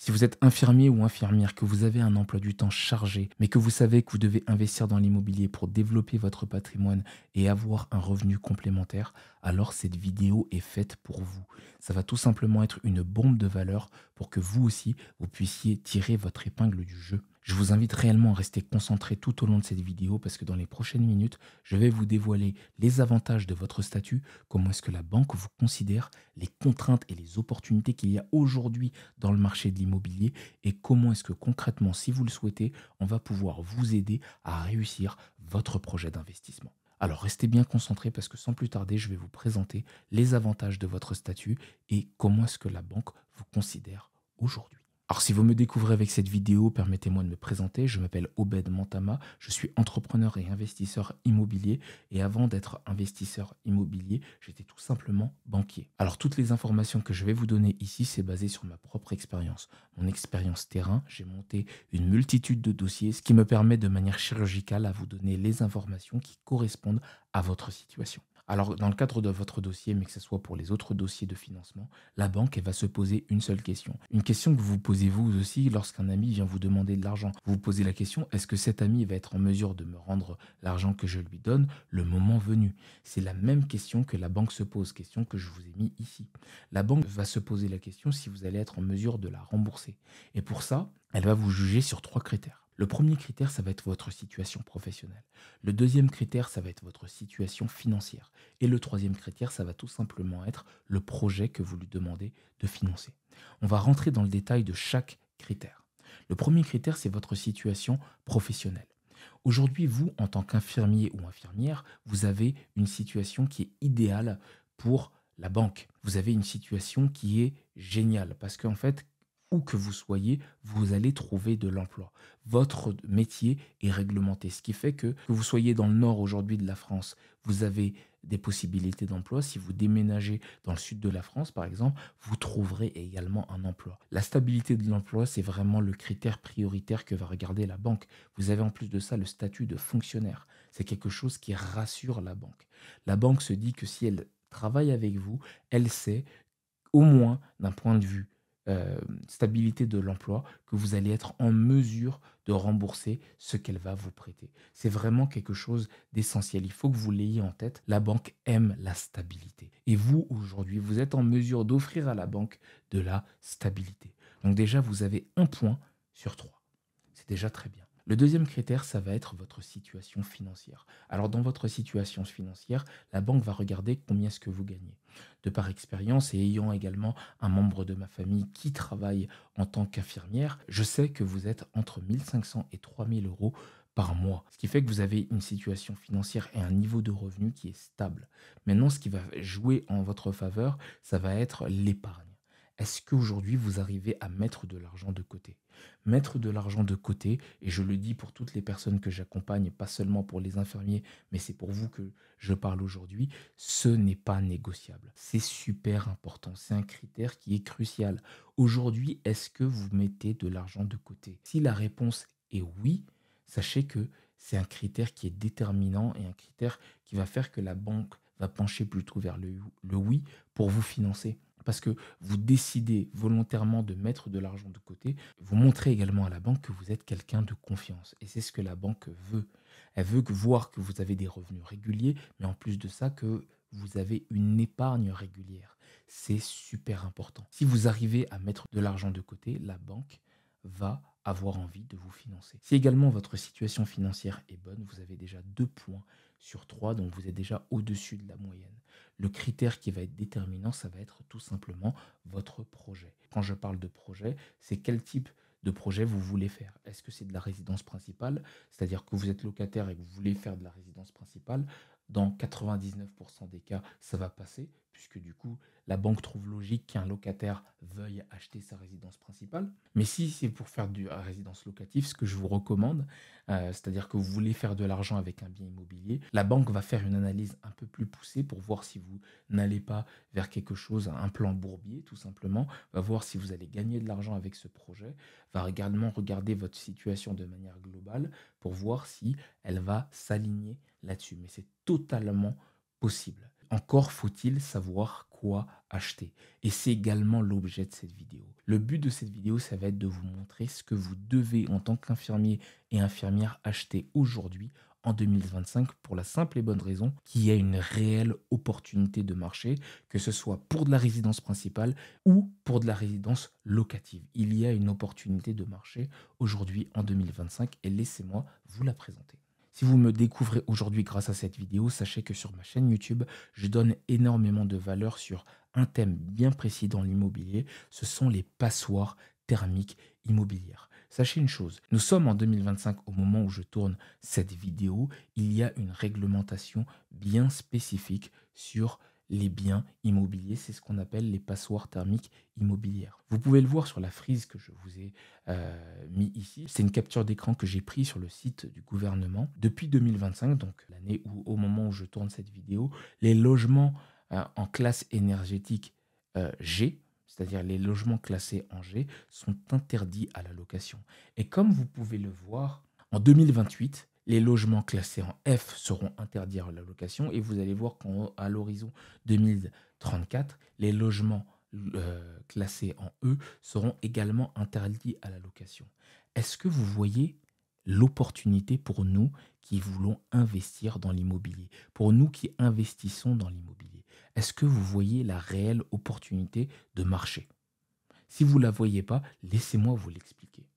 Si vous êtes infirmier ou infirmière, que vous avez un emploi du temps chargé, mais que vous savez que vous devez investir dans l'immobilier pour développer votre patrimoine et avoir un revenu complémentaire, alors cette vidéo est faite pour vous. Ça va tout simplement être une bombe de valeur pour que vous aussi, vous puissiez tirer votre épingle du jeu. Je vous invite réellement à rester concentré tout au long de cette vidéo parce que dans les prochaines minutes, je vais vous dévoiler les avantages de votre statut, comment est-ce que la banque vous considère, les contraintes et les opportunités qu'il y a aujourd'hui dans le marché de l'immobilier et comment est-ce que concrètement, si vous le souhaitez, on va pouvoir vous aider à réussir votre projet d'investissement. Alors restez bien concentrés parce que sans plus tarder, je vais vous présenter les avantages de votre statut et comment est-ce que la banque vous considère aujourd'hui. Alors si vous me découvrez avec cette vidéo, permettez-moi de me présenter. Je m'appelle Obed Mantama, je suis entrepreneur et investisseur immobilier et avant d'être investisseur immobilier, j'étais tout simplement banquier. Alors toutes les informations que je vais vous donner ici, c'est basé sur ma propre expérience. Mon expérience terrain, j'ai monté une multitude de dossiers, ce qui me permet de manière chirurgicale à vous donner les informations qui correspondent à votre situation. Alors, dans le cadre de votre dossier, mais que ce soit pour les autres dossiers de financement, la banque elle va se poser une seule question. Une question que vous posez vous aussi lorsqu'un ami vient vous demander de l'argent. Vous vous posez la question, est-ce que cet ami va être en mesure de me rendre l'argent que je lui donne le moment venu? C'est la même question que la banque se pose, question que je vous ai mis ici. La banque va se poser la question si vous allez être en mesure de la rembourser. Et pour ça, elle va vous juger sur 3 critères. Le premier critère, ça va être votre situation professionnelle. Le deuxième critère, ça va être votre situation financière. Et le troisième critère, ça va tout simplement être le projet que vous lui demandez de financer. On va rentrer dans le détail de chaque critère. Le premier critère, c'est votre situation professionnelle. Aujourd'hui, vous, en tant qu'infirmier ou infirmière, vous avez une situation qui est idéale pour la banque. Vous avez une situation qui est géniale parce qu'en fait, où que vous soyez, vous allez trouver de l'emploi. Votre métier est réglementé, ce qui fait que vous soyez dans le nord aujourd'hui de la France, vous avez des possibilités d'emploi. Si vous déménagez dans le sud de la France, par exemple, vous trouverez également un emploi. La stabilité de l'emploi, c'est vraiment le critère prioritaire que va regarder la banque. Vous avez en plus de ça le statut de fonctionnaire. C'est quelque chose qui rassure la banque. La banque se dit que si elle travaille avec vous, elle sait au moins d'un point de vue stabilité de l'emploi, que vous allez être en mesure de rembourser ce qu'elle va vous prêter. C'est vraiment quelque chose d'essentiel. Il faut que vous l'ayez en tête. La banque aime la stabilité. Et vous, aujourd'hui, vous êtes en mesure d'offrir à la banque de la stabilité. Donc déjà, vous avez un point sur 3. C'est déjà très bien. Le deuxième critère, ça va être votre situation financière. Alors dans votre situation financière, la banque va regarder combien est-ce que vous gagnez. De par expérience et ayant également un membre de ma famille qui travaille en tant qu'infirmière, je sais que vous êtes entre 1500 et 3000 euros par mois. Ce qui fait que vous avez une situation financière et un niveau de revenu qui est stable. Maintenant, ce qui va jouer en votre faveur, ça va être l'épargne. Est-ce qu'aujourd'hui, vous arrivez à mettre de l'argent de côté? Mettre de l'argent de côté, et je le dis pour toutes les personnes que j'accompagne, pas seulement pour les infirmiers, mais c'est pour vous que je parle aujourd'hui, ce n'est pas négociable. C'est super important, c'est un critère qui est crucial. Aujourd'hui, est-ce que vous mettez de l'argent de côté? Si la réponse est oui, sachez que c'est un critère qui est déterminant et un critère qui va faire que la banque va pencher plutôt vers le oui pour vous financer. Parce que vous décidez volontairement de mettre de l'argent de côté, vous montrez également à la banque que vous êtes quelqu'un de confiance. Et c'est ce que la banque veut. Elle veut voir que vous avez des revenus réguliers, mais en plus de ça, que vous avez une épargne régulière. C'est super important. Si vous arrivez à mettre de l'argent de côté, la banque va avoir envie de vous financer. Si également votre situation financière est bonne, vous avez déjà 2 points sur 3, donc vous êtes déjà au-dessus de la moyenne. Le critère qui va être déterminant, ça va être tout simplement votre projet. Quand je parle de projet, c'est quel type de projet vous voulez faire. Est-ce que c'est de la résidence principale, c'est-à-dire que vous êtes locataire et que vous voulez faire de la résidence principale? Dans 99% des cas, ça va passer, puisque du coup, la banque trouve logique qu'un locataire veuille acheter sa résidence principale. Mais si c'est pour faire de la résidence locative, ce que je vous recommande, c'est-à-dire que vous voulez faire de l'argent avec un bien immobilier, la banque va faire une analyse un peu plus poussée pour voir si vous n'allez pas vers quelque chose, un plan bourbier tout simplement, va voir si vous allez gagner de l'argent avec ce projet, va également regarder votre situation de manière globale pour voir si elle va s'aligner là-dessus. Mais c'est totalement possible. encore faut-il savoir quoi acheter. Et c'est également l'objet de cette vidéo. Le but de cette vidéo, ça va être de vous montrer ce que vous devez en tant qu'infirmier et infirmière acheter aujourd'hui en 2025 pour la simple et bonne raison qu'il y a une réelle opportunité de marché, que ce soit pour de la résidence principale ou pour de la résidence locative. Il y a une opportunité de marché aujourd'hui en 2025 et laissez-moi vous la présenter. Si vous me découvrez aujourd'hui grâce à cette vidéo, sachez que sur ma chaîne YouTube, je donne énormément de valeur sur un thème bien précis dans l'immobilier, ce sont les passoires thermiques immobilières. Sachez une chose, nous sommes en 2025 au moment où je tourne cette vidéo, il y a une réglementation bien spécifique sur les biens immobiliers, c'est ce qu'on appelle les passoires thermiques immobilières. Vous pouvez le voir sur la frise que je vous ai mis ici. C'est une capture d'écran que j'ai prise sur le site du gouvernement. Depuis 2025, donc l'année où, au moment où je tourne cette vidéo, les logements en classe énergétique G, c'est-à-dire les logements classés en G, sont interdits à la location. Et comme vous pouvez le voir, en 2028, les logements classés en F seront interdits à la location et vous allez voir qu'à l'horizon 2034, les logements classés en E seront également interdits à la location. Est-ce que vous voyez l'opportunité pour nous qui voulons investir dans l'immobilier, pour nous qui investissons dans l'immobilier? Est-ce que vous voyez la réelle opportunité de marché? Si vous ne la voyez pas, laissez-moi vous l'expliquer.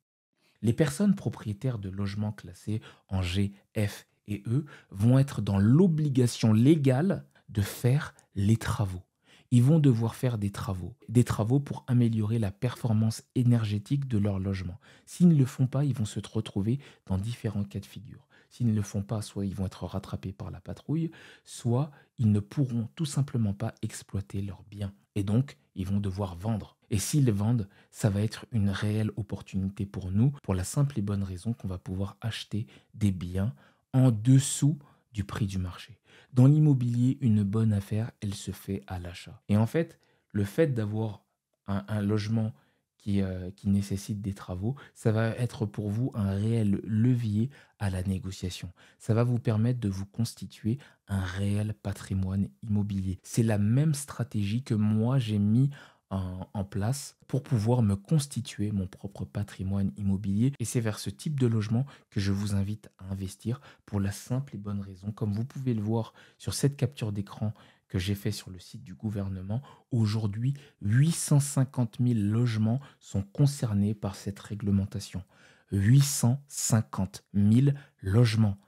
Les personnes propriétaires de logements classés en G, F et E vont être dans l'obligation légale de faire les travaux. Ils vont devoir faire des travaux pour améliorer la performance énergétique de leur logement. S'ils ne le font pas, ils vont se retrouver dans différents cas de figure. S'ils ne le font pas, soit ils vont être rattrapés par la patrouille, soit ils ne pourront tout simplement pas exploiter leurs biens. Et donc, ils vont devoir vendre. Et s'ils vendent, ça va être une réelle opportunité pour nous, pour la simple et bonne raison qu'on va pouvoir acheter des biens en dessous du prix du marché. Dans l'immobilier, une bonne affaire, elle se fait à l'achat. Et en fait, le fait d'avoir un logement qui nécessite des travaux, ça va être pour vous un réel levier à la négociation. Ça va vous permettre de vous constituer un réel patrimoine immobilier. C'est la même stratégie que moi j'ai mis en place pour pouvoir me constituer mon propre patrimoine immobilier. Et c'est vers ce type de logement que je vous invite à investir pour la simple et bonne raison, comme vous pouvez le voir sur cette capture d'écran que j'ai fait sur le site du gouvernement, aujourd'hui 850 000 logements sont concernés par cette réglementation. 850 000 logements.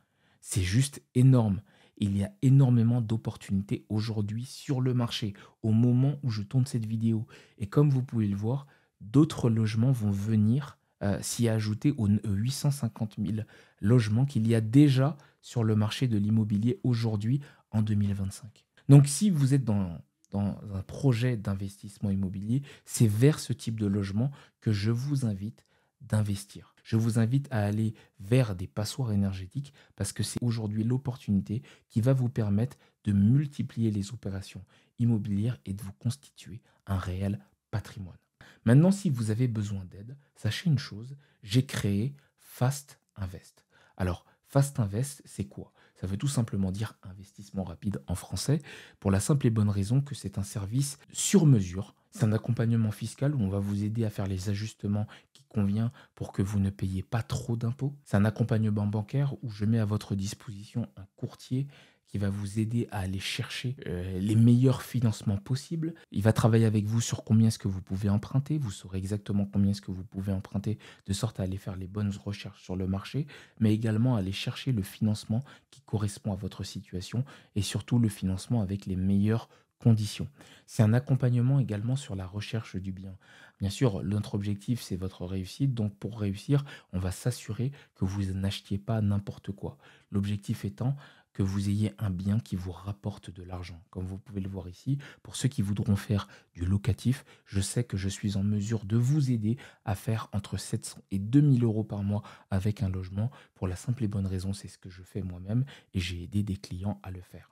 C'est juste énorme. Il y a énormément d'opportunités aujourd'hui sur le marché au moment où je tourne cette vidéo. Et comme vous pouvez le voir, d'autres logements vont venir s'y ajouter aux 850 000 logements qu'il y a déjà sur le marché de l'immobilier aujourd'hui en 2025. Donc si vous êtes dans un projet d'investissement immobilier, c'est vers ce type de logement que je vous invite d'investir. Je vous invite à aller vers des passoires énergétiques parce que c'est aujourd'hui l'opportunité qui va vous permettre de multiplier les opérations immobilières et de vous constituer un réel patrimoine. Maintenant, si vous avez besoin d'aide, sachez une chose, j'ai créé Fast Invest. Alors, Fast Invest, c'est quoi? Ça veut tout simplement dire investissement rapide en français, pour la simple et bonne raison que c'est un service sur mesure. C'est un accompagnement fiscal où on va vous aider à faire les ajustements qui conviennent pour que vous ne payiez pas trop d'impôts. C'est un accompagnement bancaire où je mets à votre disposition un courtier qui va vous aider à aller chercher les meilleurs financements possibles. Il va travailler avec vous sur combien est-ce que vous pouvez emprunter. Vous saurez exactement combien est-ce que vous pouvez emprunter de sorte à aller faire les bonnes recherches sur le marché, mais également aller chercher le financement qui correspond à votre situation et surtout le financement avec les meilleures conditions. C'est un accompagnement également sur la recherche du bien. Bien sûr, notre objectif, c'est votre réussite. Donc, pour réussir, on va s'assurer que vous n'achetiez pas n'importe quoi. L'objectif étant que vous ayez un bien qui vous rapporte de l'argent. Comme vous pouvez le voir ici, pour ceux qui voudront faire du locatif, je sais que je suis en mesure de vous aider à faire entre 700 et 2000 euros par mois avec un logement. Pour la simple et bonne raison, c'est ce que je fais moi-même et j'ai aidé des clients à le faire.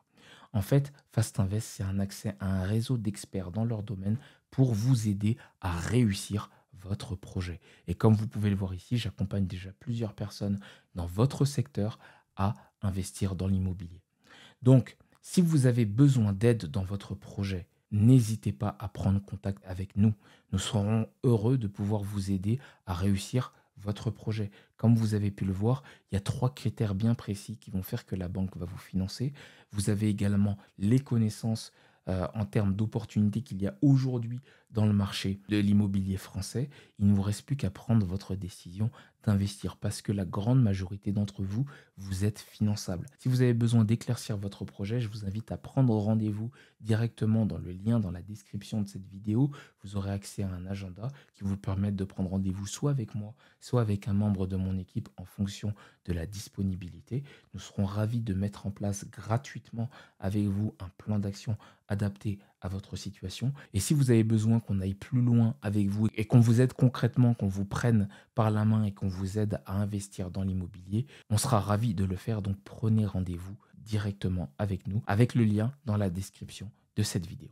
En fait, Fast Invest, c'est un accès à un réseau d'experts dans leur domaine pour vous aider à réussir votre projet. Et comme vous pouvez le voir ici, j'accompagne déjà plusieurs personnes dans votre secteur à investir dans l'immobilier. Donc, Si vous avez besoin d'aide dans votre projet, n'hésitez pas à prendre contact avec nous. Nous serons heureux de pouvoir vous aider à réussir votre projet. Comme vous avez pu le voir, il y a 3 critères bien précis qui vont faire que la banque va vous financer. Vous avez également les connaissances en termes d'opportunités qu'il y a aujourd'hui dans le marché de l'immobilier français. Il ne vous reste plus qu'à prendre votre décision d'investir parce que la grande majorité d'entre vous, vous êtes finançable. Si vous avez besoin d'éclaircir votre projet, je vous invite à prendre rendez-vous directement dans le lien dans la description de cette vidéo. Vous aurez accès à un agenda qui vous permet de prendre rendez-vous soit avec moi, soit avec un membre de mon équipe en fonction de la disponibilité. Nous serons ravis de mettre en place gratuitement avec vous un plan d'action adapté à votre situation. Et si vous avez besoin qu'on aille plus loin avec vous et qu'on vous aide concrètement, qu'on vous prenne par la main et qu'on vous aide à investir dans l'immobilier, on sera ravis de le faire. Donc prenez rendez-vous directement avec nous, avec le lien dans la description de cette vidéo.